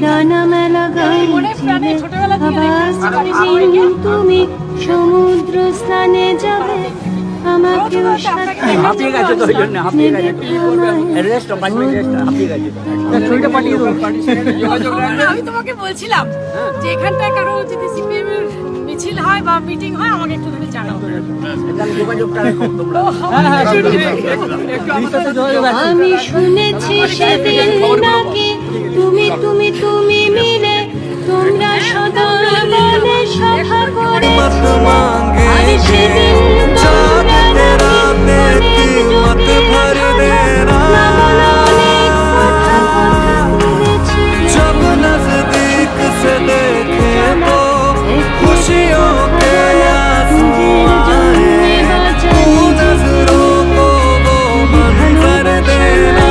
ডানা মেলা গান তুমি সমুদ্র স্থানে যাবে আমাকেও সাথে হাঁপিয়ে গেছে তো ওই জন্য হাঁপিয়ে গেছে রেস্ট 5 মিনিট রেস্ট হাঁপিয়ে গেছে ছবিটা পাঠিয়ে দাও আমি তোমাকে বলছিলাম যে এখানটায় কারো যদি সিপিএম এর মিছিল হয় বা মিটিং হয় আমাকে একটু ধরে জানাও তাহলে যোগাযোগটা রাখো তোমরা আমি শুনেছি সেদিন নাকি তুমি তুমি তুমি মিলে তোমরা সদা বলে সভা করে আর সেদিন তোমরা নাকি মত ভর দেনা না বলে অনেক কথা বলেছি जब नजदीक से देखे तो खुशियों के आंसू आए नजरों को वो मंजर देना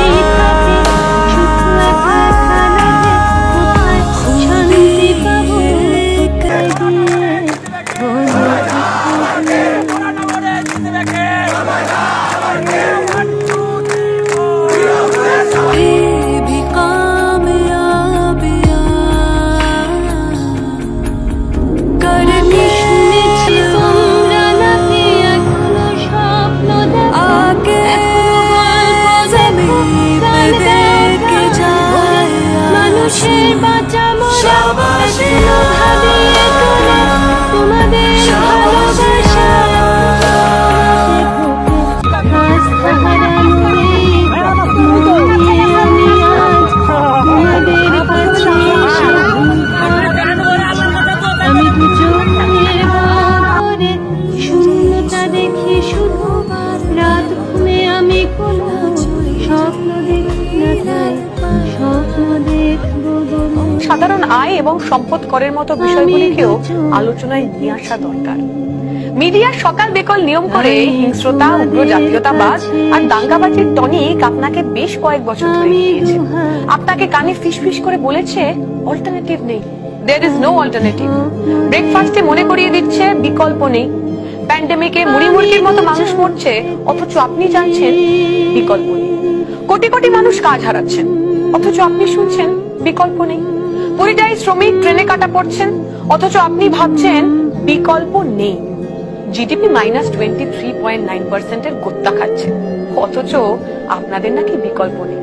সাধারণ আয় এবং সম্পদ করের মতো বিষয়গুলিকেও আলোচনায় নিয়ে আসা দরকার। মিডিয়া সকাল বিকল নিয়ম করে হিংস্রতা, উগ্র জাতীয়তাবাদ আর দাঙ্গাবাজির টনিক আপনাকে বেশ কয়েক বছর ধরে নিয়েছে। আপনাকে কানে ফিসফিস করে বলেছে অল্টারনেটিভ নেই, দেয়ার ইজ নো অল্টারনেটিভ। ব্রেকফাস্টে মনে করিয়ে দিচ্ছে বিকল্প নেই। প্যান্ডেমিকে মুড়ি মুরগির মতো মানুষ মরছে, অথচ আপনি জানছেন বিকল্প নেই। কোটি কোটি মানুষ কাজ হারাচ্ছেন, অথচ আপনি শুনছেন বিকল্প নেই। পরিযায়ী শ্রমিক ট্রেনে কাটা পড়ছেন, অথচ আপনি ভাবছেন বিকল্প নেই। জিডিপি -23.9% এর গোত্তা খাচ্ছে, অথচ আপনাদের নাকি বিকল্প নেই।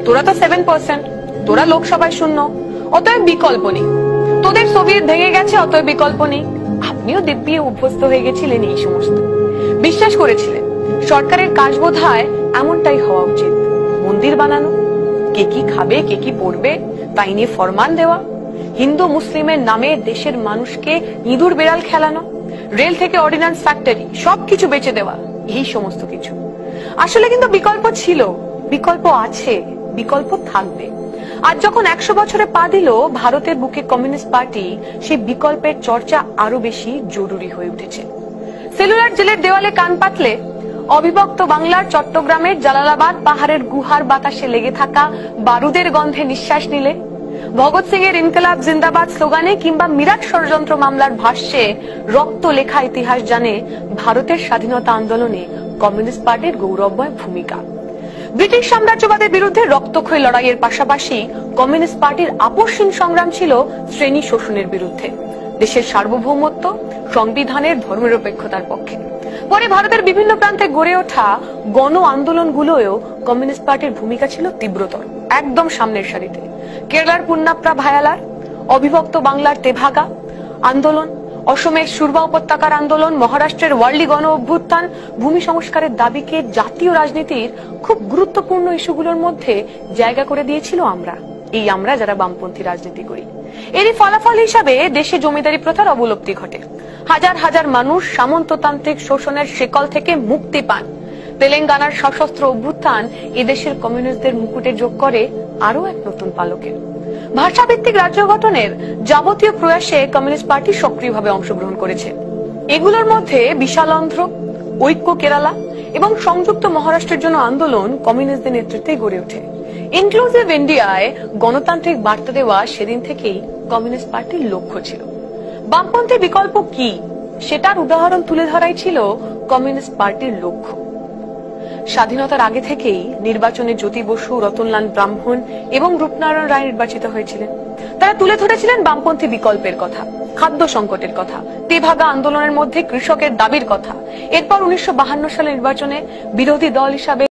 তোরা তো 7%, তোরা লোকসভায় শূন্য, অতএব বিকল্প নেই। তোদের সোভিয়েত ভেঙে গেছে, অতএব বিকল্প নেই। আপনিও দিব্যি অভ্যস্ত হয়ে গেছিলেন এই সমস্ত, বিশ্বাস করেছিলেন সরকারের কাজ বোধহয় এমনটাই হওয়া উচিত। মন্দির বানানো, কে কি খাবে কে কি পড়বে তাই নিয়ে ফরমান দেওয়া, হিন্দু মুসলিমের নামে দেশের মানুষকে ইঁদুর বেড়াল খেলানো, রেল থেকে অর্ডিন্যান্স ফ্যাক্টরি সবকিছু বেচে দেওয়া, এই সমস্ত কিছু। আসলে কিন্তু বিকল্প ছিল, বিকল্প আছে, বিকল্প থাকবে। আজ যখন 100 বছরে পা দিল ভারতের বুকে কমিউনিস্ট পার্টি, সেই বিকল্পের চর্চা আরো বেশি জরুরি হয়ে উঠেছে। সেলুলার জেলের দেওয়ালে কান পাতলে, অবিভক্ত বাংলার চট্টগ্রামের জালালাবাদ পাহাড়ের গুহার বাতাসে লেগে থাকা বারুদের গন্ধে নিঃশ্বাস নিলে, ভগৎ সিং এর ইনকলাব জিন্দাবাদ স্লোগানে কিংবা মিরাট ষড়যন্ত্র মামলার ভাষ্যে রক্ত লেখা ইতিহাস জানে ভারতের স্বাধীনতা আন্দোলনে কমিউনিস্ট পার্টির গৌরবময় ভূমিকা। ব্রিটিশ সাম্রাজ্যবাদের বিরুদ্ধে রক্তক্ষয়ী লড়াইয়ের পাশাপাশি কমিউনিস্ট পার্টির আপসহীন সংগ্রাম ছিল শ্রেণী শোষণের বিরুদ্ধে, দেশের সার্বভৌমত্ব, সংবিধানের ধর্মনিরপেক্ষতার পক্ষে। পরে ভারতের বিভিন্ন প্রান্তে গড়ে ওঠা গণ আন্দোলনগুলোও কমিউনিস্ট পার্টির ভূমিকা ছিল তীব্রতর, একদম সামনের সারিতে। কেরালার পুন্নাপ্রা ভায়ালার, অবিভক্ত বাংলার তেভাগা আন্দোলন, অসমের সুরবা উপত্যকার আন্দোলন, মহারাষ্ট্রের ওয়ার্লি গণ অভ্যুত্থান, ভূমি সংস্কারের দাবিকে জাতীয় রাজনীতির খুব গুরুত্বপূর্ণ ইস্যুগুলোর মধ্যে জায়গা করে দিয়েছিল আমরা, এই আমরা যারা বামপন্থী রাজনীতি করি। এরই ফলাফল হিসাবে দেশে জমিদারি প্রথার অবলুপ্তি ঘটে, হাজার হাজার মানুষ সামন্ততান্ত্রিক শোষণের শিকল থেকে মুক্তি পান। তেলেঙ্গানার সশস্ত্র অভ্যুত্থান এদেশের কমিউনিস্টদের মুকুটে যোগ করে আরো এক নতুন পালকের। ভাষাভিত্তিক রাজ্য গঠনের যাবতীয় প্রয়াসে কমিউনিস্ট পার্টি সক্রিয়ভাবে অংশগ্রহণ করেছে। এগুলোর মধ্যে বিশালান্ধ্র, ঐক্য কেরালা এবং সংযুক্ত মহারাষ্ট্রের জন্য আন্দোলন কমিউনিস্টদের নেতৃত্বে গড়ে ওঠে। ইনক্লুসিভ ইন্ডিয়ায় গণতান্ত্রিক বার্তা দেওয়া সেদিন থেকেই কমিউনিস্ট পার্টির লক্ষ্য ছিল। বামপন্থী বিকল্প কি সেটার উদাহরণ তুলে ধরাই ছিল কমিউনিস্ট পার্টির লক্ষ্য। স্বাধীনতার আগে থেকেই নির্বাচনে জ্যোতি বসু, রতনলাল ব্রাহ্মণ এবং রূপনারায়ণ রায় নির্বাচিত হয়েছিলেন। তারা তুলে ধরেছিলেন বামপন্থী বিকল্পের কথা, খাদ্য সংকটের কথা, তেভাগা আন্দোলনের মধ্যে কৃষকের দাবির কথা। এরপর 1952 সালের নির্বাচনে বিরোধী দল হিসাবে